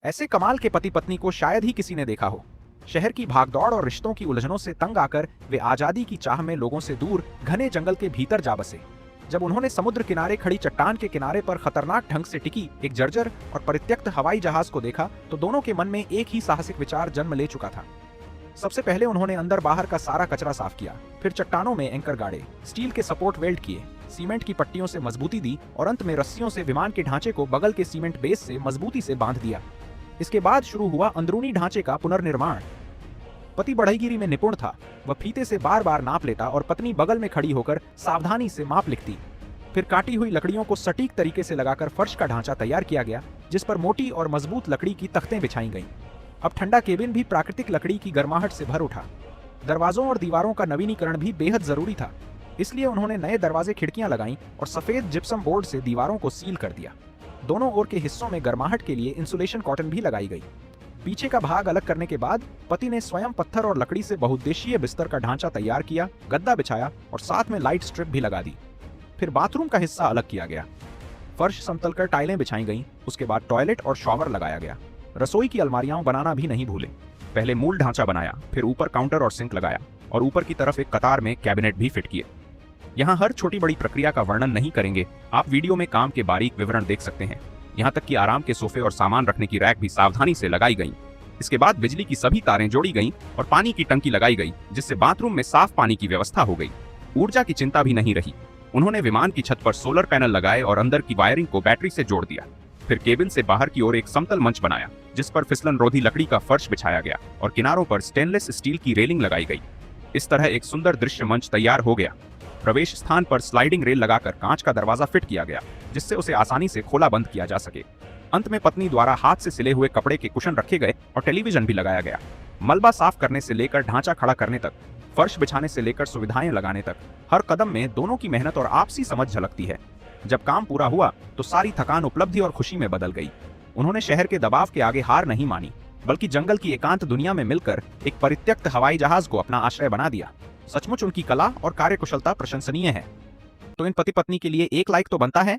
ऐसे कमाल के पति पत्नी को शायद ही किसी ने देखा हो। शहर की भागदौड़ और रिश्तों की उलझनों से तंग आकर वे आजादी की चाह में लोगों से दूर घने जंगल के भीतर जा बसे। जब उन्होंने समुद्र किनारे खड़ी चट्टान के किनारे पर खतरनाक ढंग से टिकी एक जर्जर और परित्यक्त हवाई जहाज को देखा तो दोनों के मन में एक ही साहसिक विचार जन्म ले चुका था। सबसे पहले उन्होंने अंदर बाहर का सारा कचरा साफ किया, फिर चट्टानों में एंकर गाड़े, स्टील के सपोर्ट वेल्ड किए, सीमेंट की पट्टियों से मजबूती दी और अंत में रस्सियों से विमान के ढांचे को बगल के सीमेंट बेस से मजबूती से बांध दिया। इसके बाद शुरू हुआ अंदरूनी ढांचे का पुनर्निर्माण। पति बढ़ईगिरी में निपुण था। वह फीते से बार बार नाप लेता और पत्नी बगल में खड़ी होकर सावधानी से माप लिखती। फिर काटी हुई लकड़ियों को सटीक तरीके से लगाकर फर्श का ढांचा तैयार किया गया, जिस पर मोटी और मजबूत लकड़ी की तख्तें बिछाई गईं। अब ठंडा केबिन भी प्राकृतिक लकड़ी की गर्माहट से भर उठा। दरवाजों और दीवारों का नवीनीकरण भी बेहद जरूरी था, इसलिए उन्होंने नए दरवाजे खिड़कियां लगाईं और सफेद जिप्सम बोर्ड से दीवारों को सील कर दिया। दोनों ओर के हिस्सों में गर्माहट के लिए इंसुलेशन कॉटन भी लगाई गई। पीछे का भाग अलग करने के बाद पति ने स्वयं पत्थर और लकड़ी से बहुउद्देशीय बिस्तर का ढांचा तैयार किया, गद्दा बिछाया और साथ में लाइट स्ट्रिप भी लगा दी। फिर बाथरूम का हिस्सा अलग किया गया। फर्श समतल कर टाइलें बिछाई गईं, उसके बाद टॉयलेट और शॉवर लगाया गया। रसोई की अलमारियां बनाना भी नहीं भूले। पहले मूल ढांचा बनाया, फिर ऊपर काउंटर और सिंक लगाया और ऊपर की तरफ एक कतार में कैबिनेट भी फिट किए। यहाँ हर छोटी बड़ी प्रक्रिया का वर्णन नहीं करेंगे, आप वीडियो में काम के बारीक विवरण देख सकते हैं। यहाँ तक कि आराम के सोफे और सामान रखने की रैक भी सावधानी से लगाई गई। इसके बाद बिजली की सभी तारें जोड़ी गईं और पानी की टंकी लगाई गई, जिससे बाथरूम में साफ पानी की व्यवस्था हो गई। ऊर्जा की चिंता भी नहीं रही। उन्होंने विमान की छत पर सोलर पैनल लगाए और अंदर की वायरिंग को बैटरी से जोड़ दिया। फिर केबिन से बाहर की ओर एक समतल मंच बनाया, जिस पर फिसलन रोधी लकड़ी का फर्श बिछाया गया और किनारों पर स्टेनलेस स्टील की रेलिंग लगाई गई। इस तरह एक सुंदर दृश्य मंच तैयार हो गया। प्रवेश स्थान पर स्लाइडिंग रेल लगाकर कांच का दरवाजा फिट किया गया, जिससे उसे आसानी से खोला बंद किया जा सके। अंत में पत्नी द्वारा हाथ से सिले हुए कपड़े के कुशन रखे गए और टेलीविजन भी लगाया गया। मलबा साफ करने से लेकर ढांचा खड़ा करने तक, फर्श बिछाने से लेकर सुविधाएं लगाने तक, हर कदम में दोनों की मेहनत और आपसी समझ झलकती है। जब काम पूरा हुआ तो सारी थकान उपलब्धि और खुशी में बदल गई। उन्होंने शहर के दबाव के आगे हार नहीं मानी, बल्कि जंगल की एकांत दुनिया में मिलकर एक परित्यक्त हवाई जहाज को अपना आश्रय बना दिया। सचमुच उनकी कला और कार्यकुशलता प्रशंसनीय है। तो इन पति पत्नी के लिए एक लाइक तो बनता है।